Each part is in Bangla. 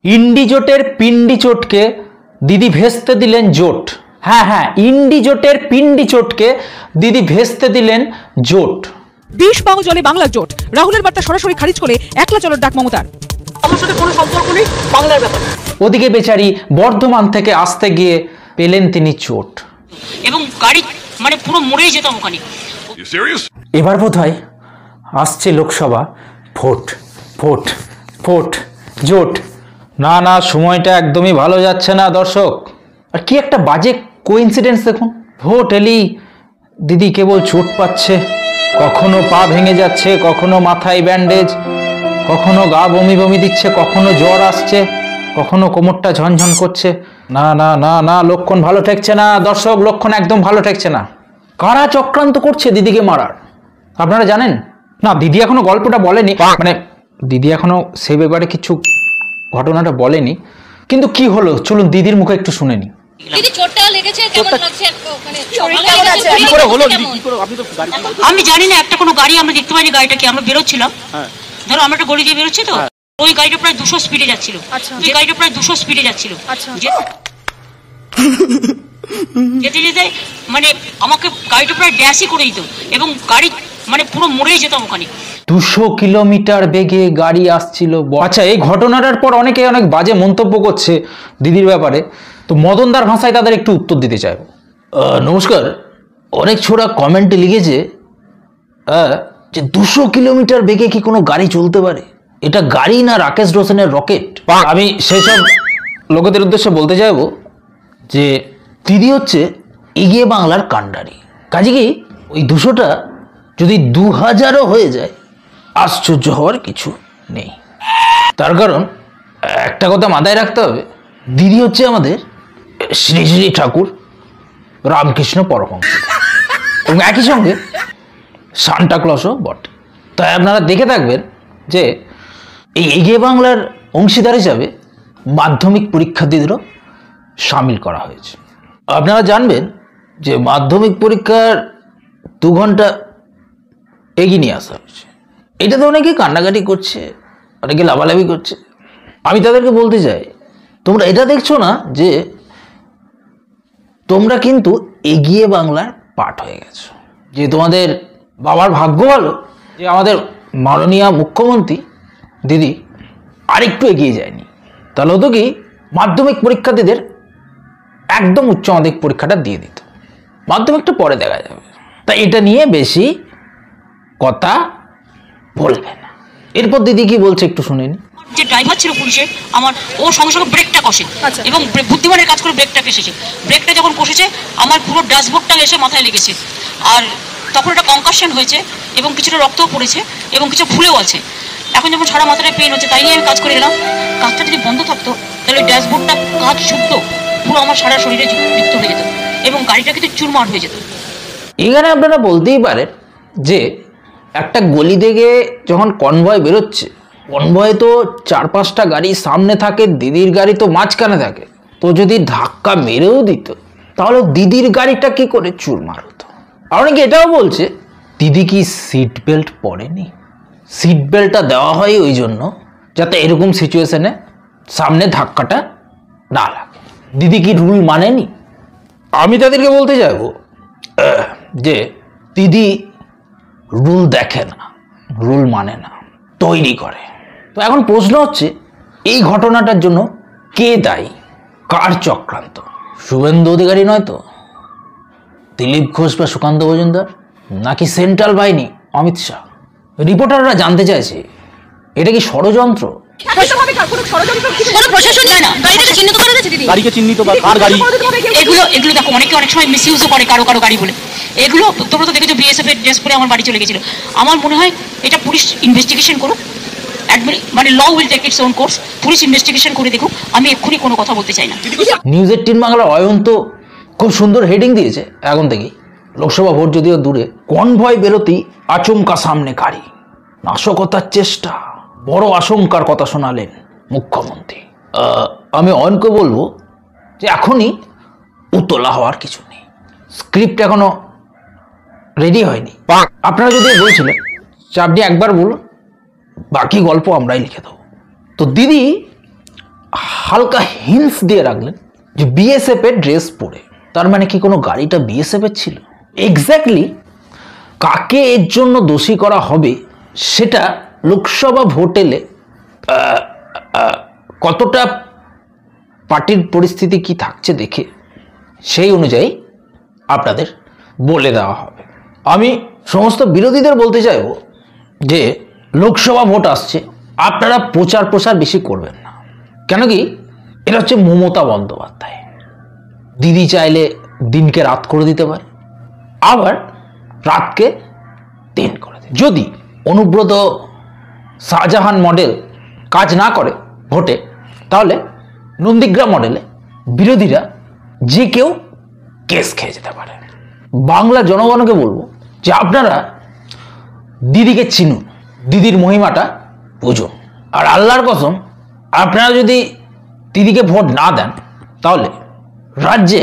ইন্ডি জোটের পিন্ডি চোটকে দিদি ভেস্তে দিলেন জোট। হ্যাঁ, ইন্ডি জোটের পিন্ডি চোটকে দিদি ভেস্তে দিলেন জোট। বিষ পাও জলে বাংলার জোট। রাহুলের বার্তা সরাসরি খারিজ করে একলা চলার ডাক মমতার। আমার সাথে কোনো সম্পর্ক নেই বাংলার ব্যাপারে। ওদিকে বেচারি বর্ধমান থেকে আসতে গিয়ে পেলেন তিনি চোট এবং গাড়ি মানে পুরো মরেই যেতাম ওখানে। এবার বোধহয় আসছে লোকসভা ভোট ভোট ভোট জোট। না সময়টা একদমই ভালো যাচ্ছে না দর্শক। আর কি একটা বাজে কোইন্সিডেন্স দেখুন, ভোট এলেই দিদি কেবল চোট পাচ্ছে, কখনো পা ভেঙে যাচ্ছে, কখনো মাথায় ব্যান্ডেজ, কখনো গা বমি বমি দিচ্ছে, কখনো জ্বর আসছে, কখনো কোমরটা ঝনঝন করছে। না না না না লক্ষণ ভালো ঠেকছে না দর্শক, লক্ষণ একদম ভালো ঠেকছে না। কারা চক্রান্ত করছে দিদিকে মারার আপনারা জানেন? না দিদি এখনো গল্পটা বলেনি, মানে দিদি এখনো সে ব্যাপারে কিছু ঘটনাটা বলেনি, কিন্তু কি হলো চলুন দিদির মুখে একটু শুনে নি। দিদি চোটটা লেগেছে, কেমন লাগছে? মানে কি করে হলো দিদি? কি করে আপনি তো গাড়ি, আমি জানি না, একটা কোনো গাড়ি আমরা দেখতে পাইনি, গাড়িটাকে আমরা বেরোচ্ছিলাম। হ্যাঁ ধরো আমরা একটা গলি দিয়ে বেরোচ্ছি তো, ওই গাড়িটা প্রায় 200 স্পিডে যাচ্ছিল। যে গাড়িটা প্রায় 200 স্পিডে যাচ্ছিল, যেতে যেতে মানে আমাকে গাড়িটা প্রায় ড্যাশই করে দিত এবং গাড়ি মানে পুরো মরেই যেতাম ওখানে। 200 কিলোমিটার বেগে গাড়ি আসছিল। আচ্ছা, এই ঘটনাটার পর অনেকে অনেক বাজে মন্তব্য করছে দিদির ব্যাপারে, তো মদনদার ভাষায় তাদের একটু উত্তর দিতে চাইব। নমস্কার, অনেক ছোড়া কমেন্টে লিখেছে যে 200 কিলোমিটার বেগে কি কোনো গাড়ি চলতে পারে? এটা গাড়ি না রাকেশ রোশনের রকেট? আমি সেই সব লোকেদের উদ্দেশ্যে বলতে চাইব যে দিদি হচ্ছে এগিয়ে বাংলার কাণ্ডারি। কাজে কি ওই 200টা যদি 2000ও হয়ে যায় আশ্চর্য হওয়ার কিছু নেই। তার কারণ একটা কথা মাথায় রাখতে হবে, দিদি হচ্ছে আমাদের শ্রী শ্রী ঠাকুর রামকৃষ্ণ পরমহংস এবং একই সঙ্গে সান্টা ক্লসও বটে। তাই আপনারা দেখে থাকবেন যে এই এগিয়ে বাংলার অংশীদার হিসাবে মাধ্যমিক পরীক্ষার্থীদেরও সামিল করা হয়েছে। আপনারা জানবেন যে মাধ্যমিক পরীক্ষার 2 ঘন্টা এগিয়ে নিয়ে আসা হয়েছে। এটাতে অনেকে কান্নাকাটি করছে, অনেকে লাভালাভি করছে। আমি তাদেরকে বলতে চাই, তোমরা এটা দেখছো না যে তোমরা কিন্তু এগিয়ে বাংলার পার্ট হয়ে গেছো। যে তোমাদের বাবার ভাগ্য ভালো যে আমাদের মাননীয় মুখ্যমন্ত্রী দিদি আরেকটু এগিয়ে যায়নি, তাহলে হতো কি মাধ্যমিক পরীক্ষার্থীদের একদম উচ্চ মাধ্যমিক পরীক্ষাটা দিয়ে দিত, মাধ্যমিকটা পরে দেখা যাবে। তাই এটা নিয়ে বেশি কথা বলবে না। এরপর দিদি কি বলছে একটু শুনে নি। যে ড্রাইভার ছিল পুলিশের, আমার ও সঙ্গে সঙ্গে ব্রেকটা কষে এবং বুদ্ধিমানের কাজ করে ব্রেকটা কষেছে। ব্রেকটা যখন কষেছে আমার পুরো ড্যাশবোর্ডটা এসে মাথায় লেগেছে, আর তখন একটা কনকাশন হয়েছে এবং কিছুটা রক্তও পড়েছে এবং কিছু ফুলেও আছে। এখন যখন সারা মাথাটা পেন হচ্ছে, তাই নিয়ে আমি কাজ করে এলাম। কাজটা যদি বন্ধ থাকতো তাহলে ওই ড্যাশবোর্ডটা কাজ ছুটতো, পুরো আমার সারা শরীরে যুক্ত হয়ে যেত এবং গাড়িটা কিন্তু চুরমার হয়ে যেত। এখানে আপনারা বলতেই পারেন যে একটা গলি থেকে যখন কনভয় বেরোচ্ছে, কনভয় তো 4-5টা গাড়ি সামনে থাকে, দিদির গাড়ি তো মাঝখানে থাকে, তো যদি ধাক্কা মেরেও দিত তাহলে দিদির গাড়িটা কি করে চুরমার হতো। আর অনেকে এটাও বলছে দিদি কি সিট বেল্ট পরেনি? সিট বেল্টটা দেওয়া হয় ওই জন্য যাতে এরকম সিচুয়েশনে সামনে ধাক্কাটা না লাগে। দিদি কি রুল মানেনি? আমি তাদেরকে বলতে চাইব যে দিদি রুল দেখে না, রুল মানে না, তৈরি করে। তো এখন প্রশ্ন হচ্ছে এই ঘটনাটার জন্য কে দায়ী, কার চক্রান্ত? শুভেন্দু অধিকারী নয় তো, দিলীপ ঘোষ বা সুকান্ত মজুমদার, নাকি সেন্ট্রাল বাহিনী অমিত শাহ? রিপোর্টাররা জানতে চাইছে এটা কি ষড়যন্ত্র? এগুলো দেখো অনেকে অনেক সময় মিসইউজও করে কারো কারো গাড়ি বলে। এগুলো তোমরা তো দেখেছো বিএসএফ এর ড্রেস পরে আমার বাড়ি চলে গেছিল। আমার মনে হয় এটা পুলিশ ইনভেস্টিগেশন করুক, মানে law will take its own course. Police investigation করে দেখুক, আমি এক্ষুনি কোনো কথা বলতে চাই না। নিউজ 18 বাংলার অয়ন্ত খুব সুন্দর হেডিং দিয়েছে এখন থেকেই, লোকসভা ভোট যদিও দূরে, কনভয় বেরোতেই আচমকা সামনে গাড়ি, নাশকতার চেষ্টা, বড় আশঙ্কার কথা শোনালেন মুখ্যমন্ত্রী। আমি অয়নকে বলবো যে এখনই উতলা হওয়ার কিছু নেই, স্ক্রিপ্ট এখনো রেডি হয়নি। আপনারা যদি বলছিলেন যে আপনি একবার বলুন, বাকি গল্প আমরাই লিখে দেবো। তো দিদি হালকা হিন্টস দিয়ে রাখলেন যে বিএসএফ এর ড্রেস পরে, তার মানে কি কোনো গাড়িটা বিএসএফ এর ছিল? এক্স্যাক্টলি কাকে এর জন্য দোষী করা হবে সেটা লোকসভা ভোট এলে কতটা পার্টির পরিস্থিতি কি থাকছে দেখে সেই অনুযায়ী আপনাদের বলে দেওয়া হবে। আমি সমস্ত বিরোধীদের বলতে চাইব যে লোকসভা ভোট আসছে, আপনারা প্রচার বেশি করবেন না। কেন কি, এটা হচ্ছে মমতা বন্দ্যোপাধ্যায়। দিদি চাইলে দিনকে রাত করে দিতে পারে, আবার রাতকে দিন করে দেয়। যদি অনুব্রত শাহজাহান মডেল কাজ না করে ভোটে, তাহলে নন্দীগ্রাম মডেলে বিরোধীরা যে কেউ কেস খেয়ে যেতে পারে। বাংলা জনগণকে বলবো যে আপনারা দিদিকে চিনুন, দিদির মহিমাটা বুঝুন। আর আল্লাহর কসম, আপনারা যদি দিদিকে ভোট না দেন তাহলে রাজ্যে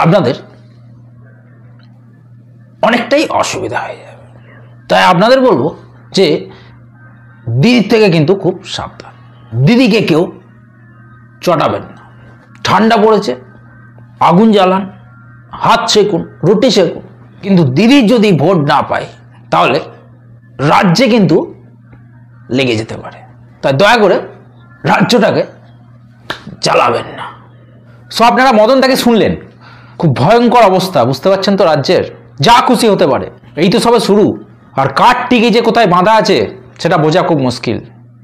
আপনাদের অনেকটাই অসুবিধা হয়ে যাবে। তাই আপনাদের বলবো যে দিদির থেকে কিন্তু খুব সাবধান, দিদিকে কেউ চটাবেন না। ঠান্ডা পড়েছে, আগুন জ্বালান, হাত সেকুন, রুটি সেকুন, কিন্তু দিদি যদি ভোট না পায় তাহলে রাজ্যে কিন্তু লেগে যেতে পারে। তাই দয়া করে রাজ্যটাকে জ্বালাবেন না। সো আপনারা মদনদাকে শুনলেন, খুব ভয়ঙ্কর অবস্থা, বুঝতে পারছেন তো রাজ্যের, যা খুশি হতে পারে। এই তো সবে শুরু, আর কার টিকে যে কোথায় বাঁধা আছে সেটা বোঝা খুব মুশকিল।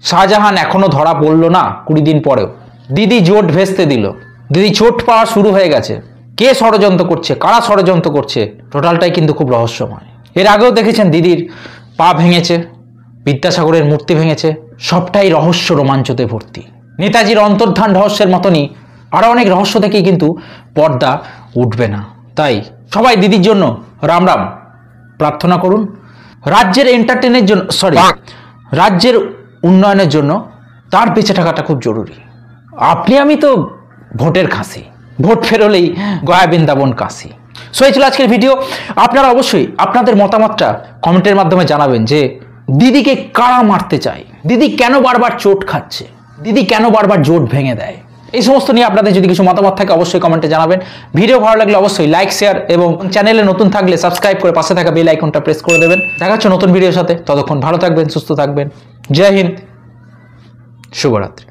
শাহজাহান এখনো ধরা পড়লো না 20 দিন পরেও, দিদি জোট ভেস্তে দিল, দিদি চোট পাওয়া শুরু হয়ে গেছে। কে ষড়যন্ত্র করছে, কারা ষড়যন্ত্র করছে, টোটালটাই কিন্তু খুব রহস্যময়। এর আগেও দেখেছেন দিদির পা ভেঙেছে, বিদ্যাসাগরের মূর্তি ভেঙেছে, সবটাই রহস্য রোমাঞ্চতে ভর্তি। নেতাজির অন্তর্ধান রহস্যের মতনই আরও অনেক রহস্য থেকেই কিন্তু পর্দা উঠবে না। তাই সবাই দিদির জন্য রাম রাম প্রার্থনা করুন। রাজ্যের এন্টারটেনের জন্য, রাজ্যের উন্নয়নের জন্য তার বেঁচে থাকাটা খুব জরুরি। আপনি আমি তো ভোটের খাসি, ভোট ফেরলেই গয়া বৃন্দাবন কাশি। সো এই ছিল আজকের ভিডিও। আপনারা অবশ্যই আপনাদের মতামতটা কমেন্টের মাধ্যমে জানাবেন যে দিদিকে কারা মারতে চায়, দিদি কেন বারবার চোট খাচ্ছে, দিদি কেন বারবার জোট ভেঙে দেয়। এই সমস্ত নিয়ে আপনাদের যদি কিছু মতামত থাকে অবশ্যই কমেন্টে জানাবেন। ভিডিও ভালো লাগলে অবশ্যই লাইক, শেয়ার এবং চ্যানেলে নতুন থাকলে সাবস্ক্রাইব করে পাশে থাকা বেল আইকনটা প্রেস করে দেবেন। দেখা হচ্ছে নতুন ভিডিওর সাথে, ততক্ষণ ভালো থাকবেন, সুস্থ থাকবেন। জয় হিন্দ, শুভরাত্রি।